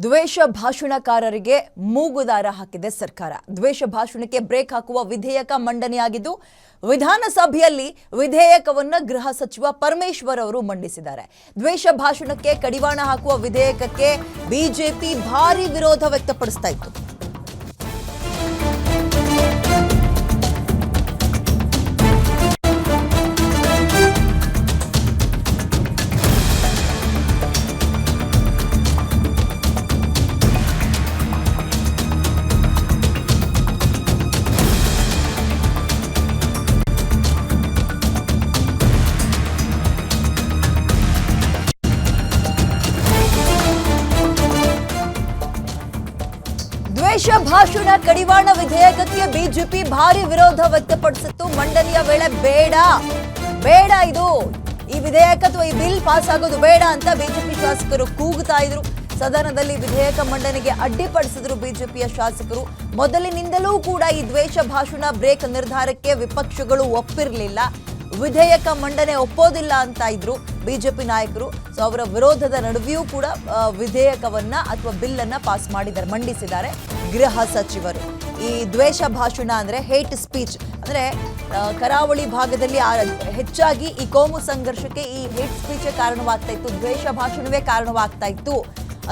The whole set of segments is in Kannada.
ದ್ವೇಷ ಭಾಷಣಕಾರರಿಗೆ ಮೂಗುದಾರ ಹಾಕಿದೆ ಸರ್ಕಾರ. ದ್ವೇಷ ಭಾಷಣಕ್ಕೆ ಬ್ರೇಕ್ ಹಾಕುವ ವಿಧೇಯಕ ಮಂಡನೆಯಾಗಿದ್ದು ವಿಧಾನಸಭೆಯಲ್ಲಿ ವಿಧೇಯಕವನ್ನು ಗೃಹ ಸಚಿವ ಪರಮೇಶ್ವರ್ ಅವರು ಮಂಡಿಸಿದ್ದಾರೆ. ದ್ವೇಷ ಭಾಷಣಕ್ಕೆ ಕಡಿವಾಣ ಹಾಕುವ ವಿಧೇಯಕಕ್ಕೆ ಬಿಜೆಪಿ ಭಾರಿ ವಿರೋಧ ವ್ಯಕ್ತಪಡಿಸ್ತಾ ಇತ್ತು. ದ್ವೇಷ ಭಾಷಣ ಕಡಿವಾಣ ವಿಧೇಯಕಕ್ಕೆ ಬಿಜೆಪಿ ಭಾರಿ ವಿರೋಧ ವ್ಯಕ್ತಪಡಿಸಿತ್ತು. ಮಂಡನೆಯ ವೇಳೆ ಬೇಡ ಇದು ಈ ವಿಧೇಯಕ ಅಥವಾ ಈ ಬಿಲ್ ಪಾಸ್ ಆಗೋದು ಬೇಡ ಅಂತ ಬಿಜೆಪಿ ಶಾಸಕರು ಕೂಗುತ್ತಾ ಇದ್ರು. ಸದನದಲ್ಲಿ ವಿಧೇಯಕ ಮಂಡನೆಗೆ ಅಡ್ಡಿಪಡಿಸಿದ್ರು ಬಿಜೆಪಿಯ ಶಾಸಕರು. ಮೊದಲಿನಿಂದಲೂ ಕೂಡ ಈ ದ್ವೇಷ ಭಾಷಣ ಬ್ರೇಕ್ ನಿರ್ಧಾರಕ್ಕೆ ವಿಪಕ್ಷಗಳು ಒಪ್ಪಿರಲಿಲ್ಲ. ವಿಧೇಯಕ ಮಂಡನೆ ಒಪ್ಪೋದಿಲ್ಲ ಅಂತ ಇದ್ರು ಬಿಜೆಪಿ ನಾಯಕರು. ಸೊ ಅವರ ವಿರೋಧದ ನಡುವೆಯೂ ಕೂಡ ವಿಧೇಯಕವನ್ನ ಅಥವಾ ಬಿಲ್ ಅನ್ನ ಪಾಸ್ ಮಂಡಿಸಿದ್ದಾರೆ ಗೃಹ ಸಚಿವರು. ಈ ದ್ವೇಷ ಭಾಷಣ ಅಂದ್ರೆ ಹೇಟ್ ಸ್ಪೀಚ್ ಅಂದ್ರೆ ಕರಾವಳಿ ಭಾಗದಲ್ಲಿ ಹೆಚ್ಚಾಗಿ ಈ ಕೋಮು ಸಂಘರ್ಷಕ್ಕೆ ಈ ಹೇಟ್ ಸ್ಪೀಚ್ ಕಾರಣವಾಗ್ತಾ ಇತ್ತು, ದ್ವೇಷ ಭಾಷಣವೇ ಕಾರಣವಾಗ್ತಾ ಇತ್ತು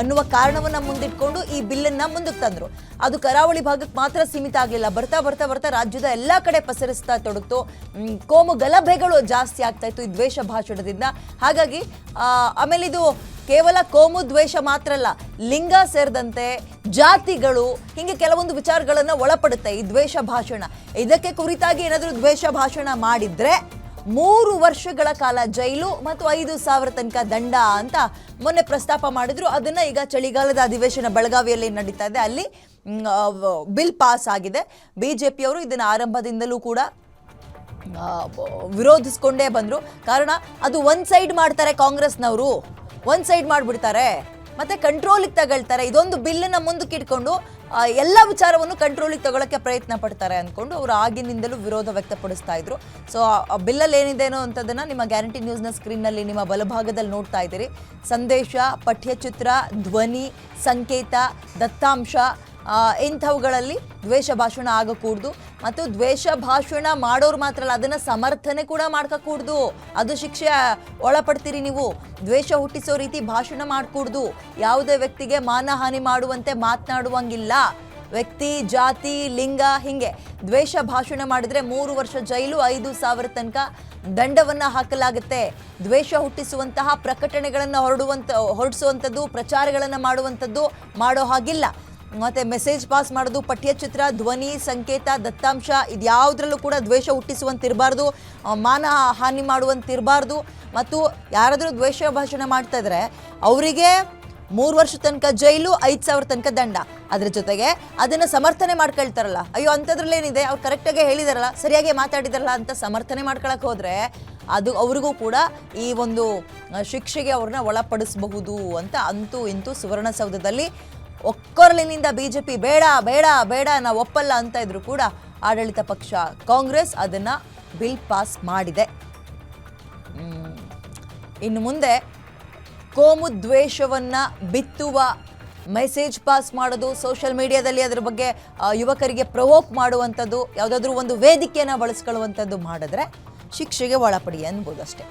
ಅನ್ನುವ ಕಾರಣವನ್ನ ಮುಂದಿಟ್ಕೊಂಡು ಈ ಬಿಲ್ಲನ್ನ ಮುಂದಕ್ಕೆ ತಂದ್ರು. ಅದು ಕರಾವಳಿ ಭಾಗಕ್ಕೆ ಮಾತ್ರ ಸೀಮಿತ ಆಗಲಿಲ್ಲ, ಬರ್ತಾ ಬರ್ತಾ ಬರ್ತಾ ರಾಜ್ಯದ ಎಲ್ಲಾ ಕಡೆ ಪಸರಿಸ್ತಾ ತೊಡಗ್ತು. ಕೋಮು ಗಲಭೆಗಳು ಜಾಸ್ತಿ ಆಗ್ತಾ ಇತ್ತು ಈ ದ್ವೇಷ ಭಾಷಣದಿಂದ. ಹಾಗಾಗಿ ಆಮೇಲೆ ಇದು ಕೇವಲ ಕೋಮು ದ್ವೇಷ ಮಾತ್ರ ಅಲ್ಲ, ಲಿಂಗ ಸೇರಿದಂತೆ ಜಾತಿಗಳು ಹಿಂಗೆ ಕೆಲವೊಂದು ವಿಚಾರಗಳನ್ನ ಒಳಪಡುತ್ತೆ ಈ ದ್ವೇಷ ಭಾಷಣ. ಇದಕ್ಕೆ ಕುರಿತಾಗಿ ಏನಾದರೂ ದ್ವೇಷ ಭಾಷಣ ಮಾಡಿದ್ರೆ 3 ವರ್ಷಗಳ ಕಾಲ ಜೈಲು ಮತ್ತು 5,000 ತನಕ ದಂಡ ಅಂತ ಮೊನ್ನೆ ಪ್ರಸ್ತಾಪ ಮಾಡಿದ್ರು. ಅದನ್ನ ಈಗ ಚಳಿಗಾಲದ ಅಧಿವೇಶನ ಬೆಳಗಾವಿಯಲ್ಲಿ ನಡೀತಾ ಇದೆ, ಅಲ್ಲಿ ಬಿಲ್ ಪಾಸ್ ಆಗಿದೆ. ಬಿಜೆಪಿಯವರು ಇದನ್ನ ಆರಂಭದಿಂದಲೂ ಕೂಡ ವಿರೋಧಿಸ್ಕೊಂಡೇ ಬಂದ್ರು. ಕಾರಣ ಅದು ಒಂದ್ ಸೈಡ್ ಮಾಡ್ತಾರೆ, ಕಾಂಗ್ರೆಸ್ನವರು ಒಂದ್ ಸೈಡ್ ಮಾಡ್ಬಿಡ್ತಾರೆ, ಮತ್ತೆ ಕಂಟ್ರೋಲಿಗೆ ತಗೊಳ್ತಾರೆ. ಇದೊಂದು ಬಿಲ್ಲನ್ನ ಮುಂದಕ್ಕೆ ಇಟ್ಕೊಂಡು ಎಲ್ಲ ವಿಚಾರವನ್ನು ಕಂಟ್ರೋಲಿಗೆ ತಗೊಳ್ಳೋಕ್ಕೆ ಪ್ರಯತ್ನ ಪಡ್ತಾರೆ ಅಂದ್ಕೊಂಡು ಅವರು ಆಗಿನಿಂದಲೂ ವಿರೋಧ ವ್ಯಕ್ತಪಡಿಸ್ತಾ ಇದ್ರು. ಸೊ ಆ ಬಿಲ್ಲಲ್ಲಿ ಏನಿದೆನೋ ಅಂತದನ್ನ ನಿಮ್ಮ ಗ್ಯಾರಂಟಿ ನ್ಯೂಸ್ನ ಸ್ಕ್ರೀನ್ನಲ್ಲಿ ನಿಮ್ಮ ಬಲಭಾಗದಲ್ಲಿ ನೋಡ್ತಾ ಇದ್ದೀರಿ. ಸಂದೇಶ, ಪಠ್ಯಚಿತ್ರ, ಧ್ವನಿ, ಸಂಕೇತ, ದತ್ತಾಂಶ ಇಂಥವುಗಳಲ್ಲಿ ದ್ವೇಷ ಭಾಷಣ ಆಗಕೂಡ್ದು. ಮತ್ತು ದ್ವೇಷ ಭಾಷಣ ಮಾಡೋರು ಮಾತ್ರ ಅಲ್ಲ, ಅದನ್ನ ಸಮರ್ಥನೆ ಕೂಡ ಮಾಡ್ಕೂಡ್ದು, ಅದು ಶಿಕ್ಷೆ ಒಳಪಡ್ತೀರಿ ನೀವು. ದ್ವೇಷ ಹುಟ್ಟಿಸೋ ರೀತಿ ಭಾಷಣ ಮಾಡ್ಕೂಡ್ದು, ಯಾವುದೇ ವ್ಯಕ್ತಿಗೆ ಮಾನಹಾನಿ ಮಾಡುವಂತೆ ಮಾತನಾಡುವಂಗಿಲ್ಲ. ವ್ಯಕ್ತಿ, ಜಾತಿ, ಲಿಂಗ ಹಿಂಗೆ ದ್ವೇಷ ಭಾಷಣ ಮಾಡಿದ್ರೆ 3 ವರ್ಷ ಜೈಲು, 5,000 ತನಕ ದಂಡವನ್ನ ಹಾಕಲಾಗುತ್ತೆ. ದ್ವೇಷ ಹುಟ್ಟಿಸುವಂತಹ ಪ್ರಕಟಣೆಗಳನ್ನು ಹೊರಡಿಸುವಂಥದ್ದು, ಪ್ರಚಾರಗಳನ್ನು ಮಾಡೋ ಹಾಗಿಲ್ಲ. ಮತ್ತೆ ಮೆಸೇಜ್ ಪಾಸ್ ಮಾಡೋದು, ಪಠ್ಯಚಿತ್ರ, ಧ್ವನಿ, ಸಂಕೇತ, ದತ್ತಾಂಶ ಇದ್ಯಾವುದ್ರಲ್ಲೂ ಕೂಡ ದ್ವೇಷ ಹುಟ್ಟಿಸುವಂತಿರಬಾರ್ದು, ಮಾನ ಹಾನಿ ಮಾಡುವಂತಿರಬಾರ್ದು. ಮತ್ತು ಯಾರಾದರೂ ದ್ವೇಷ ಭಾಷಣ ಮಾಡ್ತಾ ಇದ್ರೆ ಅವರಿಗೆ 3 ವರ್ಷ ತನಕ ಜೈಲು, 5,000 ತನಕ ದಂಡ. ಅದ್ರ ಜೊತೆಗೆ ಅದನ್ನ ಸಮರ್ಥನೆ ಮಾಡ್ಕೊಳ್ತಾರಲ್ಲ, ಅಯ್ಯೋ ಅಂಥದ್ರಲ್ಲೇನಿದೆ, ಅವ್ರು ಕರೆಕ್ಟಾಗಿ ಹೇಳಿದಾರಲ್ಲ, ಸರಿಯಾಗಿ ಮಾತಾಡಿದಾರಲ್ಲ ಅಂತ ಸಮರ್ಥನೆ ಮಾಡ್ಕೊಳಕ್ ಹೋದ್ರೆ ಅದು ಅವ್ರಿಗೂ ಕೂಡ ಈ ಒಂದು ಶಿಕ್ಷೆಗೆ ಅವ್ರನ್ನ ಒಳಪಡಿಸಬಹುದು ಅಂತ ಅಂತೂ ಇಂತೂ ಸುವರ್ಣಸೌಧದಲ್ಲಿ ಒಕ್ಕೊರಲಿನಿಂದ ಬಿಜೆಪಿ ಬೇಡ ನಾವು ಒಪ್ಪಲ್ಲ ಅಂತ ಇದ್ರು ಕೂಡ ಆಡಳಿತ ಪಕ್ಷ ಕಾಂಗ್ರೆಸ್ ಅದನ್ನ ಬಿಲ್ ಪಾಸ್ ಮಾಡಿದೆ. ಇನ್ನು ಮುಂದೆ ಕೋಮು ದ್ವೇಷವನ್ನ ಬಿತ್ತುವ ಮೆಸೇಜ್ ಪಾಸ್ ಮಾಡೋದು, ಸೋಷಿಯಲ್ ಮೀಡಿಯಾದಲ್ಲಿ ಅದರ ಬಗ್ಗೆ ಯುವಕರಿಗೆ ಪ್ರವೋಕ್ ಮಾಡುವಂಥದ್ದು, ಯಾವುದಾದ್ರೂ ಒಂದು ವೇದಿಕೆಯನ್ನು ಬಳಸ್ಕೊಳ್ಳುವಂಥದ್ದು ಮಾಡಿದ್ರೆ ಶಿಕ್ಷೆಗೆ ಒಳಪಡಿ ಅನ್ಬೋದು ಅಷ್ಟೇ.